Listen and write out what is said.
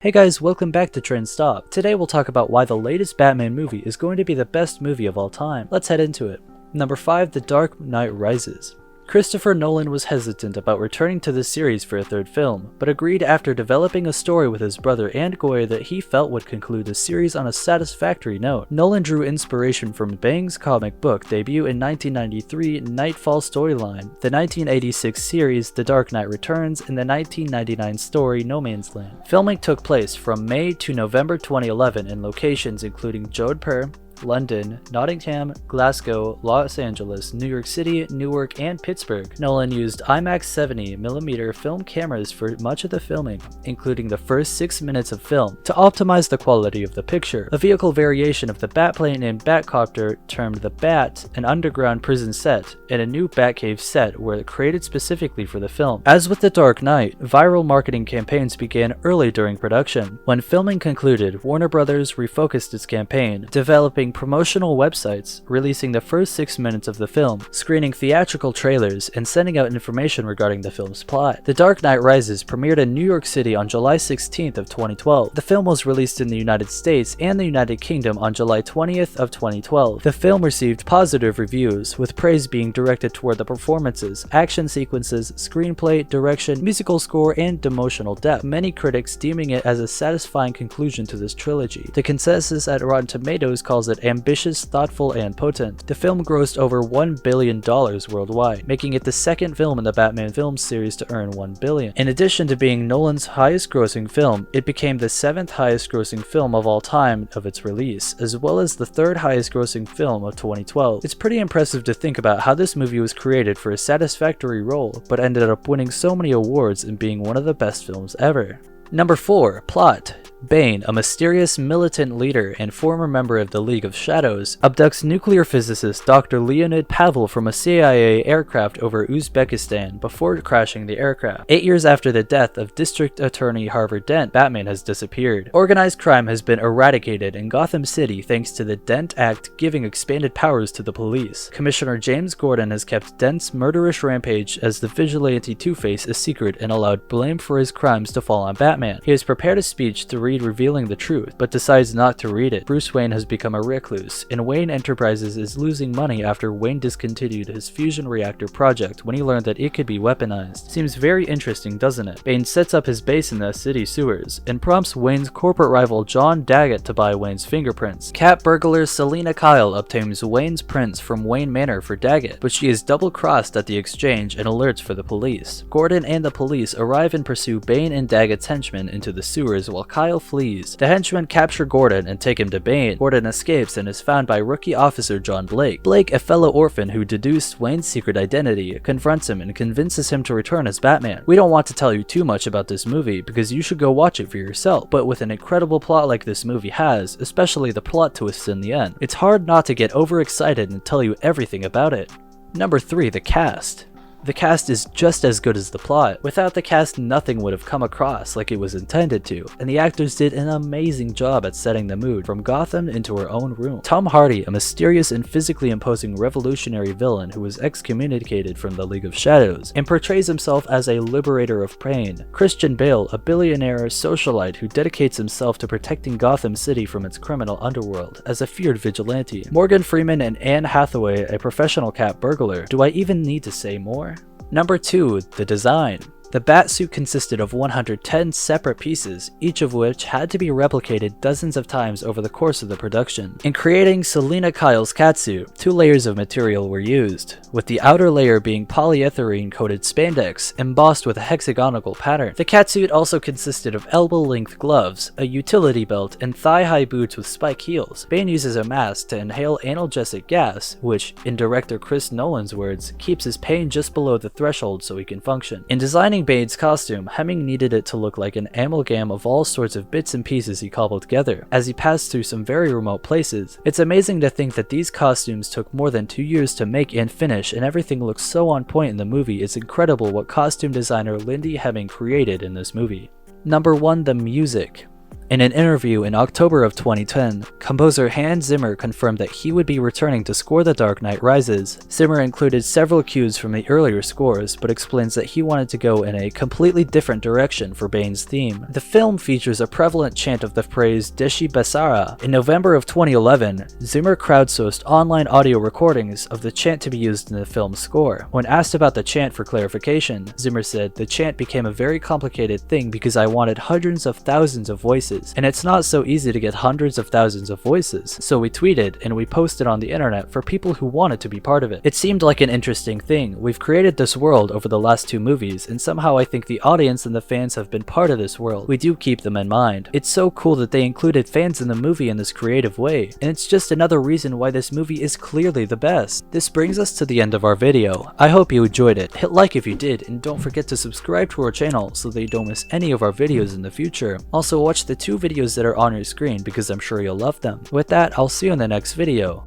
Hey guys, welcome back to Trend Stop. Today we'll talk about why the latest Batman movie is going to be the best movie of all time. Let's head into it. Number 5, The Dark Knight Rises. Christopher Nolan was hesitant about returning to this series for a third film, but agreed after developing a story with his brother and Goyer that he felt would conclude the series on a satisfactory note. Nolan drew inspiration from Bang's comic book debut in 1993 Nightfall storyline, the 1986 series The Dark Knight Returns, and the 1999 story No Man's Land. Filming took place from May to November 2011 in locations including Jodhpur, London, Nottingham, Glasgow, Los Angeles, New York City, Newark, and Pittsburgh. Nolan used IMAX 70mm film cameras for much of the filming, including the first 6 minutes of film, to optimize the quality of the picture. A vehicle variation of the Batplane and Batcopter termed the Bat, an underground prison set, and a new Batcave set were created specifically for the film. As with The Dark Knight, viral marketing campaigns began early during production. When filming concluded, Warner Brothers refocused its campaign, developing promotional websites, releasing the first 6 minutes of the film, screening theatrical trailers, and sending out information regarding the film's plot. The Dark Knight Rises premiered in New York City on July 16th of 2012. The film was released in the United States and the United Kingdom on July 20th of 2012. The film received positive reviews, with praise being directed toward the performances, action sequences, screenplay, direction, musical score, and emotional depth, many critics deeming it as a satisfying conclusion to this trilogy. The consensus at Rotten Tomatoes calls it ambitious, thoughtful, and potent. The film grossed over $1 billion worldwide, making it the second film in the Batman film series to earn $1 billion. In addition to being Nolan's highest grossing film, it became the 7th highest grossing film of all time of its release, as well as the 3rd highest grossing film of 2012. It's pretty impressive to think about how this movie was created for a satisfactory role, but ended up winning so many awards and being one of the best films ever. Number 4, Plot. Bane, a mysterious militant leader and former member of the League of Shadows, abducts nuclear physicist Dr. Leonid Pavel from a CIA aircraft over Uzbekistan before crashing the aircraft. 8 years after the death of District Attorney Harvey Dent, Batman has disappeared. Organized crime has been eradicated in Gotham City thanks to the Dent Act giving expanded powers to the police. Commissioner James Gordon has kept Dent's murderous rampage as the vigilante Two-Face a secret and allowed blame for his crimes to fall on Batman. He has prepared a speech to read revealing the truth, but decides not to read it. Bruce Wayne has become a recluse, and Wayne Enterprises is losing money after Wayne discontinued his fusion reactor project when he learned that it could be weaponized. Seems very interesting, doesn't it? Bane sets up his base in the city sewers, and prompts Wayne's corporate rival John Daggett to buy Wayne's fingerprints. Cat burglar Selina Kyle obtains Wayne's prints from Wayne Manor for Daggett, but she is double-crossed at the exchange and alerts for the police. Gordon and the police arrive and pursue Bane and Daggett's henchmen into the sewers while Kyle flees. The henchmen capture Gordon and take him to Bane. Gordon escapes and is found by rookie officer John Blake. Blake, a fellow orphan who deduced Wayne's secret identity, confronts him and convinces him to return as Batman. We don't want to tell you too much about this movie because you should go watch it for yourself, but with an incredible plot like this movie has, especially the plot twists in the end, it's hard not to get overexcited and tell you everything about it. Number 3, the cast. The cast is just as good as the plot. Without the cast, nothing would have come across like it was intended to, and the actors did an amazing job at setting the mood from Gotham into her own room. Tom Hardy, a mysterious and physically imposing revolutionary villain who was excommunicated from the League of Shadows, and portrays himself as a liberator of pain. Christian Bale, a billionaire socialite who dedicates himself to protecting Gotham City from its criminal underworld as a feared vigilante. Morgan Freeman and Anne Hathaway, a professional cat burglar. Do I even need to say more? Number 2, the design. The Batsuit consisted of 110 separate pieces, each of which had to be replicated dozens of times over the course of the production. In creating Selina Kyle's catsuit, 2 layers of material were used, with the outer layer being polyethylene-coated spandex embossed with a hexagonal pattern. The catsuit also consisted of elbow-length gloves, a utility belt, and thigh-high boots with spike heels. Bane uses a mask to inhale analgesic gas, which, in director Chris Nolan's words, keeps his pain just below the threshold so he can function. In designing Bane's costume, Hemming needed it to look like an amalgam of all sorts of bits and pieces he cobbled together, as he passed through some very remote places. It's amazing to think that these costumes took more than 2 years to make and finish, and everything looks so on point in the movie. It's incredible what costume designer Lindy Hemming created in this movie. Number 1, the music. In an interview in October of 2010, composer Hans Zimmer confirmed that he would be returning to score The Dark Knight Rises. Zimmer included several cues from the earlier scores, but explains that he wanted to go in a completely different direction for Bane's theme. The film features a prevalent chant of the phrase Deshi Besara. In November of 2011, Zimmer crowdsourced online audio recordings of the chant to be used in the film's score. When asked about the chant for clarification, Zimmer said, "The chant became a very complicated thing because I wanted hundreds of thousands of voices, and it's not so easy to get hundreds of thousands of voices, so we tweeted and we posted on the internet for people who wanted to be part of it. It seemed like an interesting thing. We've created this world over the last 2 movies, and somehow I think the audience and the fans have been part of this world. We do keep them in mind. It's so cool that they included fans in the movie in this creative way, and it's just another reason why this movie is clearly the best." This brings us to the end of our video. I hope you enjoyed it. Hit like if you did, and don't forget to subscribe to our channel so that you don't miss any of our videos in the future. Also watch the 2 videos that are on your screen because I'm sure you'll love them. With that, I'll see you in the next video.